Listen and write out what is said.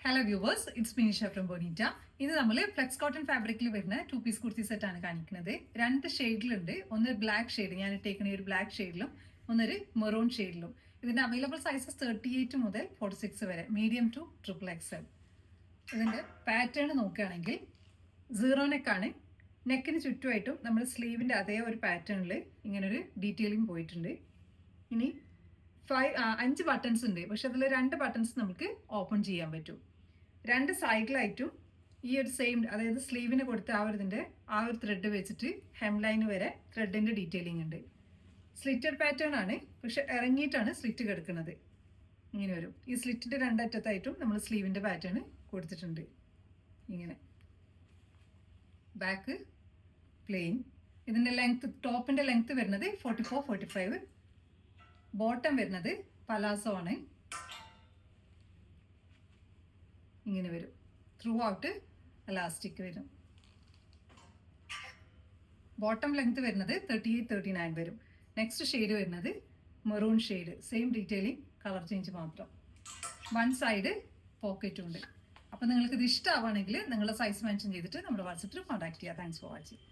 Hello viewers, it's Minisha from ബോണിറ്റ. ഇത് നമ്മൾ flex cotton ഫാബ്രിക്കിൽ വരുന്ന 2 പീസ് കുർത്തി സെറ്റ് ആണ് കാണിക്കുന്നത്. 2 ഷെയ്ഡിലുണ്ട്. ഒന്ന് ബ്ലാക്ക് ഷെയ്ഡ്, ഞാൻ ഇട്ടേക്കുന്ന ഒരു ബ്ലാക്ക് ഷെയ്ഡിലും ഒന്നൊരു മെറൂൺ ഷെയ്ഡിലും. ഇതിന്റെ അവൈലബിൾ സൈസസ് 38 മുതൽ 46 വരെ, മീഡിയം ടു XXL. ഇതിന്റെ പാറ്റേൺ നോക്കുകയാണെങ്കിൽ സീറോ നെക്കാണ്. നെക്കിന് ചുറ്റുമായിട്ടും നമ്മൾ സ്ലീവിന്റെ അതേ ഒരു പാറ്റേണിൽ ഇങ്ങനൊരു ഡീറ്റെയിലിംഗ് പോയിട്ടുണ്ട്. ഇനി 5 ബട്ടൺസ് ഉണ്ട്, പക്ഷെ അതിൽ 2 ബട്ടൺസ് നമുക്ക് ഓപ്പൺ ചെയ്യാൻ പറ്റും. 2 സൈഡിലായിട്ടും ഈ ഒരു സെയിം, അതായത് സ്ലീവിന് കൊടുത്ത ആ ഒരു ത്രെഡ് വെച്ചിട്ട് ഹെം ലൈന് വരെ ത്രെഡിന്റെ ഡീറ്റെയിലിംഗ് ഉണ്ട്. സ്ലിറ്റഡ് പാറ്റേൺ ആണ്, പക്ഷെ ഇറങ്ങിയിട്ടാണ് സ്ലിറ്റ് കിടക്കുന്നത്. ഇങ്ങനെ വരും. ഈ സ്ലിറ്റിന്റെ 2 അറ്റത്തായിട്ടും നമ്മൾ സ്ലീവിന്റെ പാറ്റേൺ കൊടുത്തിട്ടുണ്ട്. ഇങ്ങനെ ബാക്ക് പ്ലെയിൻ. ഇതിന്റെ ലെങ്ത്, ടോപ്പിന്റെ ലെങ്ത് വരുന്നത് 44-45. ബോട്ടം വരുന്നത് പലാസോ ആണ്. ഇങ്ങനെ വരും. ത്രൂ ഔട്ട് എലാസ്റ്റിക് വരും. ബോട്ടം ലെങ്ത് വരുന്നത് 38-39 വരും. നെക്സ്റ്റ് ഷെയ്ഡ് വരുന്നത് maroon shade. Same detailing, colour change മാത്രം. 1 സൈഡ് പോക്കറ്റും ഉണ്ട്. അപ്പോൾ നിങ്ങൾക്ക് ഇത് ഇഷ്ടമാവുകയാണെങ്കിൽ നിങ്ങളുടെ സൈസ് മെൻഷൻ ചെയ്തിട്ട് നമ്മുടെ വാട്സപ്പിൽ കോൺടാക്ട് ചെയ്യുക. Thanks for watching.